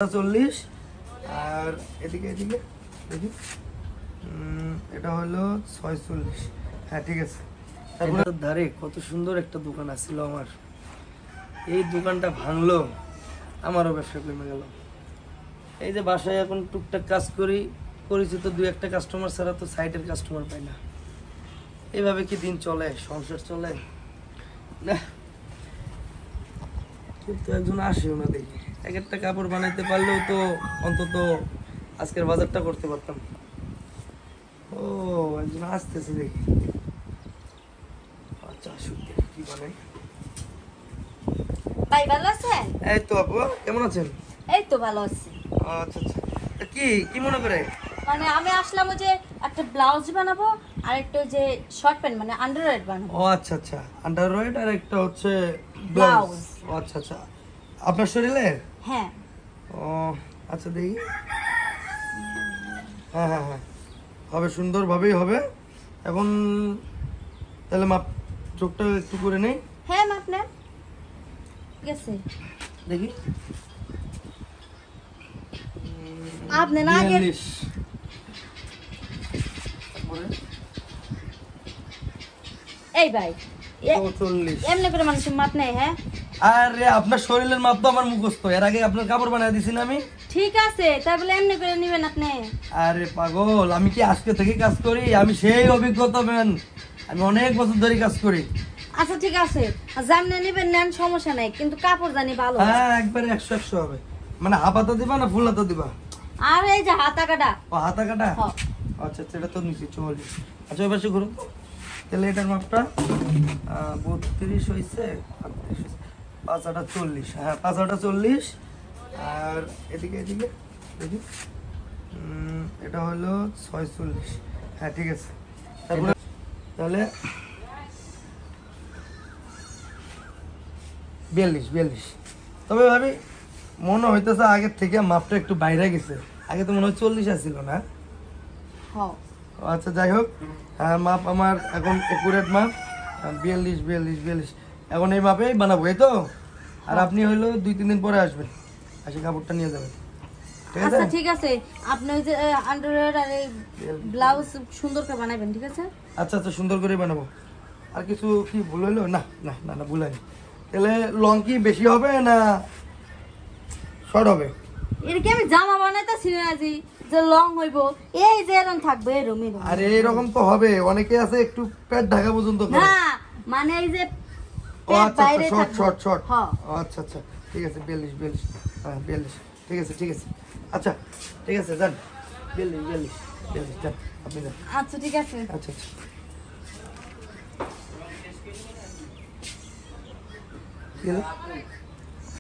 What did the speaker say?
40 আর এদিকে এদিকে দেখি এটা হলো 46। হ্যাঁ ঠিক আছে। তারপরে ধারে কত সুন্দর একটা দোকান আছিল আমার, এই দোকানটা ভাঙলো, আমারও ব্যবসা কমে গেল। এই যে বাসায় এখন টুকটাক কাজ করি, পরিচিত দুই একটা কাস্টমার ছাড়া তো সাইডের কাস্টমার পাই না। এইভাবে কি দিন চলে, সংসার চলে না? কিন্তু একজন আসেও না দেখি। এক একটা কাপড় বানাইতে পারলেও তো অন্তত আজকের বাজারটা করতে পারতাম। ও একজন আসতেছে দেখি। আচ্ছা শুনতে কি বানাই। ভাই ভালো আছেন? এই তো আপু, কেমন আছেন? এই তো ভালো আছি। আচ্ছা আচ্ছা, কি কি মনে করে? মানে আমি আসলাম ওই যে একটা ব্লাউজ বানাবো আর একটা যে শর্ট প্যান্ট মানে আন্ডারওয়্যার বানাবো। ও আচ্ছা আচ্ছা, আন্ডারওয়্যার আর একটা হচ্ছে ব্লাউজ। ও আচ্ছা আচ্ছা, আপনার শরীরের? হ্যাঁ। ও আচ্ছা দেখি। হ্যাঁ হ্যাঁ হ্যাঁ, হবে, সুন্দরভাবেই হবে। এখন তাহলে মাপ চোখটা একটু করে নেই। হ্যাঁ মাপ নেন, ঠিক আছে। দেখি আপনি না আগে 42। তারপরে এই ভাই 44। এমনি করে মানুষের মাপ নেই। হ্যাঁ আরে আপনার শরীরের মাপ তো আমার মুখস্থ, এর আগে আপনার কাপড় বানিয়ে দিছি না আমি। ঠিক আছে, তাই বলে এমনি করে নেবেন আপনি? আরে পাগল, আমি কি আজকে থেকে কাজ করি? আমি সেই অভিজ্ঞতা ম্যান, আমি অনেক বছর ধরে কাজ করি। আচ্ছা ঠিক আছে, যেমনি নেবেন নেন, সমস্যা নাই, কিন্তু কাপড় জানি ভালো। হ্যাঁ একবারে 100 হবে। মানে হাফ হাতা দিবা না ফুল হাতা দিবা? আর এই যে হাতা কাটা। ও হাতা কাটা। হ্যাঁ। আচ্ছা আচ্ছা, এটা তো নিচে 44। আচ্ছা ওই পাশে ঘুরুন তো। তাহলে এটার মাপটা 32 হয়েছে, 38 হয়েছে, 5 8 40। হ্যাঁ 5 8 40। আর এদিকে এদিকে দেখি এটা হলো 46। হ্যাঁ ঠিক আছে। তারপরে তাহলে 42। তবে ভাবি মনে হইতেছে আগের থেকে মাপটা একটু বাইরে গেছে। আগে তো মনে হয় 40 আসছিল না? হ্যাঁ আচ্ছা যাই হোক, মাপ আমার এখন একুরেট মাপ 42। এখন এই মাপেই বানাবো, এই তো। আর আপনি হইলো 2-3 দিন পরে আসবেন, এসে কাপড়টা নিয়ে যাবেন, ঠিক আছে? আচ্ছা ঠিক আছে, আপনি ওই যে আন্ডারওয়্যার আর এই ব্লাউজ সুন্দর করে বানাবেন, ঠিক আছে? আচ্ছা আচ্ছা, সুন্দর করে বানাবো। আর কিছু কি ভুল হইলো? না না না না, ভুল হয়নি। তাহলে লং কি বেশি হবে না শর্ট হবে? এর কি আমি জামা বানাইতেছি না জি, যে লং হইব, এই যে এরকম থাকবে এরকম এরকম। আরে এরকম তো হবে, অনেকে আছে একটু পেট ঢাকা পর্যন্ত করে। না মানে এই যে ও পেট আচ্ছা বাইরে আচ্ছা, থাকবে। শর্ট। হ্যাঁ আচ্ছা আচ্ছা ঠিক আছে, 42। হ্যাঁ 42, ঠিক আছে ঠিক আছে। আচ্ছা ঠিক আছে, যান 42 যান, আপনি যান। আচ্ছা ঠিক আছে। আচ্ছা আচ্ছা, কি হলো?